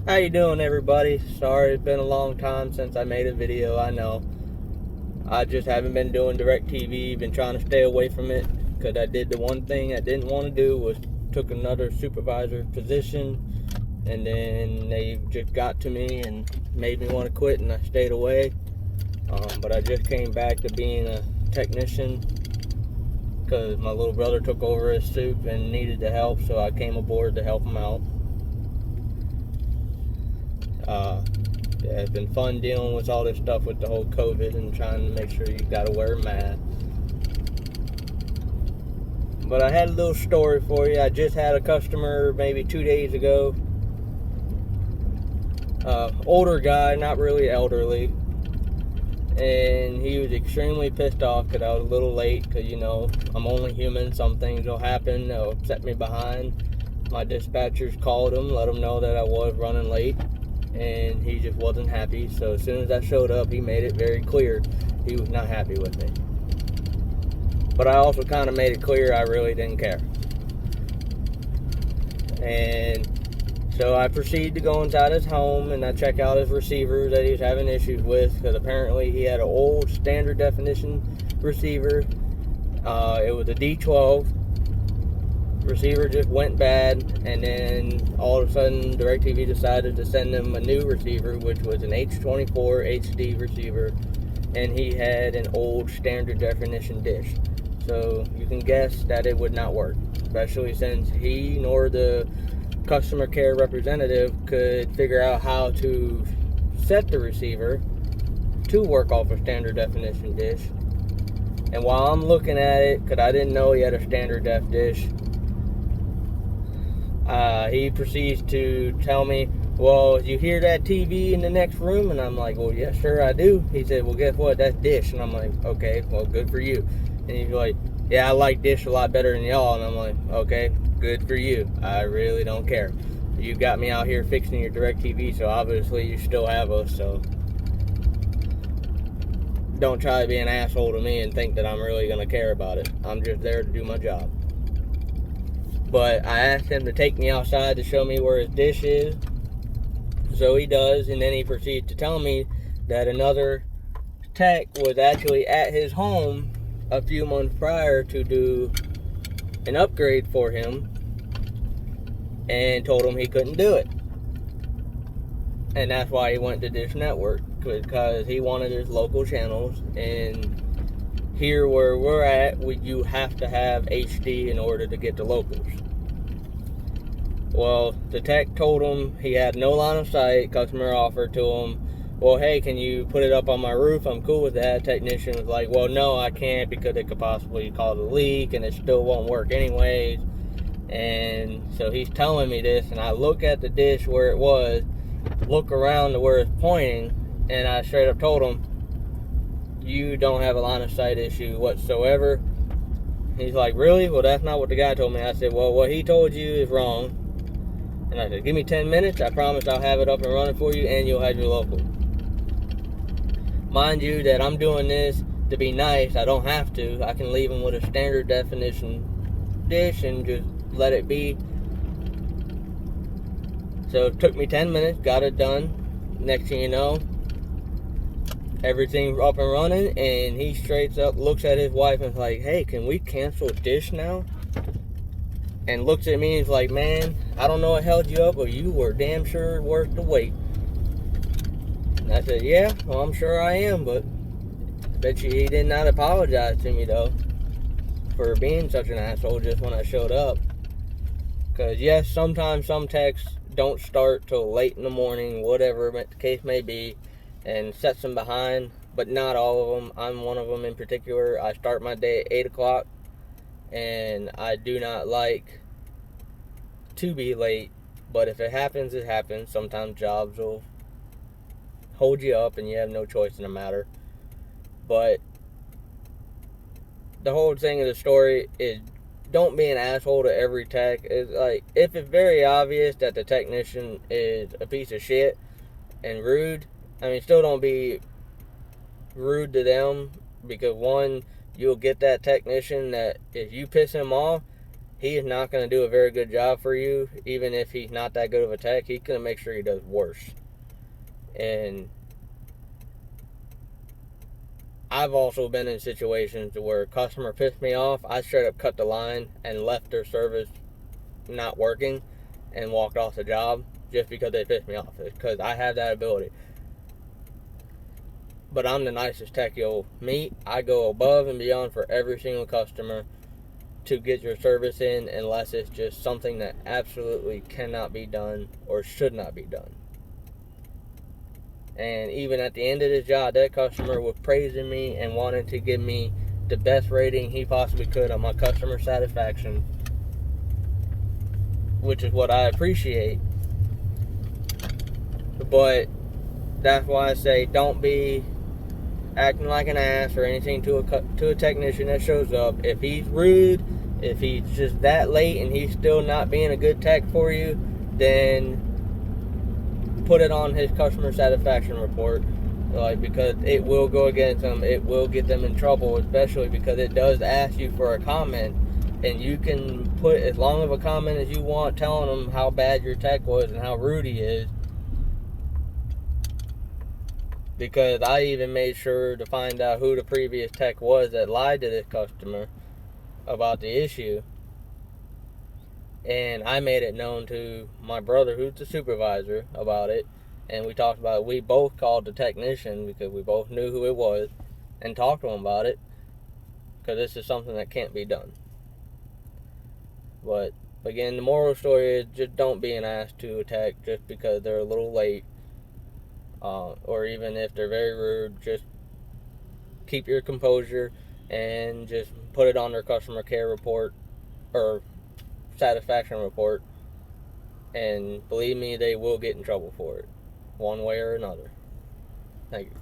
How you doing, everybody? Sorry, it's been a long time since I made a video. I know. I just haven't been doing DirecTV. Been trying to stay away from it because I did the one thing I didn't want to do was took another supervisor position, and then they just got to me and made me want to quit, and I stayed away. But I just came back to being a technician because my little brother took over his soup and needed the help, so I came aboard to help him out. Yeah, it's been fun dealing with all this stuff with the whole COVID and trying to make sure you gotta wear a mask. But I had a little story for you. I just had a customer maybe 2 days ago. Older guy, not really elderly. And he was extremely pissed off because I was a little late because, you know, I'm only human. Some things will happen. They'll set me behind. My dispatchers called him, let him know that I was running late. And he just wasn't happy. So as soon as I showed up, he made it very clear he was not happy with me. But I also kind of made it clear I really didn't care. And so I proceeded to go inside his home and I check out his receiver that he was having issues with, because apparently he had an old standard definition receiver. It was a D12. Receiver just went bad, and then all of a sudden DirecTV decided to send him a new receiver, which was an H24 HD receiver, and he had an old standard definition dish. So you can guess that it would not work, especially since he nor the customer care representative could figure out how to set the receiver to work off a standard definition dish. And while I'm looking at it, because I didn't know he had a standard def dish, he proceeds to tell me, well, you hear that TV in the next room? And I'm like, well, yeah, sure I do. He said, well, guess what? That's Dish. And I'm like, okay, well, good for you. And he's like, yeah, I like Dish a lot better than y'all. And I'm like, okay, good for you. I really don't care. You got me out here fixing your DirecTV, so obviously you still have us, so don't try to be an asshole to me and think that I'm really going to care about it. I'm just there to do my job. But I asked him to take me outside to show me where his dish is. So he does, and then he proceeds to tell me that another tech was actually at his home a few months prior to do an upgrade for him and told him he couldn't do it. And that's why he went to Dish Network, because he wanted his local channels, and here where we're at, you have to have HD in order to get the locals. Well, the tech told him he had no line of sight. Customer offered to him, well, hey, can you put it up on my roof? I'm cool with that. Technician was like, well, no, I can't, because it could possibly cause a leak and it still won't work anyways. And so he's telling me this, and I look at the dish where it was, look around to where it's pointing, and I straight up told him, you don't have a line of sight issue whatsoever. He's like, really? Well, that's not what the guy told me. I said, well, what he told you is wrong. And I said, give me 10 minutes. I promise I'll have it up and running for you, and you'll have your local. Mind you that I'm doing this to be nice. I don't have to. I can leave him with a standard definition dish and just let it be. So it took me 10 minutes, got it done. Next thing you know, everything's up and running, and he straight up looks at his wife and is like, hey, can we cancel Dish now? And looks at me and is like, man, I don't know what held you up, but you were damn sure worth the wait. And I said, yeah, well, I'm sure I am, but I bet you he did not apologize to me, though, for being such an asshole just when I showed up. Because, yes, sometimes some techs don't start till late in the morning, whatever the case may be, and sets them behind, but not all of them. I'm one of them in particular. I start my day at 8 o'clock, and I do not like to be late, but if it happens, it happens. Sometimes jobs will hold you up, and you have no choice in the matter. But the whole thing of the story is, don't be an asshole to every tech. It's like, if it's very obvious that the technician is a piece of shit and rude, I mean, still don't be rude to them, because one, you'll get that technician that if you piss him off, he is not going to do a very good job for you. Even if he's not that good of a tech, he's going to make sure he does worse. And I've also been in situations where a customer pissed me off. I straight up cut the line and left their service not working and walked off the job just because they pissed me off. Because I have that ability. But I'm the nicest tech you'll meet. I go above and beyond for every single customer to get your service in, unless it's just something that absolutely cannot be done or should not be done. And even at the end of this job, that customer was praising me and wanted to give me the best rating he possibly could on my customer satisfaction, which is what I appreciate. But that's why I say don't be acting like an ass or anything to a technician that shows up. If he's rude, if he's just that late and he's still not being a good tech for you, then put it on his customer satisfaction report. Because it will go against them. It will get them in trouble, especially because it does ask you for a comment, and you can put as long of a comment as you want telling them how bad your tech was and how rude he is. Because I even made sure to find out who the previous tech was that lied to this customer about the issue. And I made it known to my brother, who's the supervisor, about it. And we talked about it. We both called the technician because we both knew who it was and talked to him about it. Because this is something that can't be done. But again, the moral story is just don't be an ass to a tech just because they're a little late. Or even if they're very rude, just keep your composure and just put it on their customer care report or satisfaction report, and believe me, they will get in trouble for it one way or another. Thank you.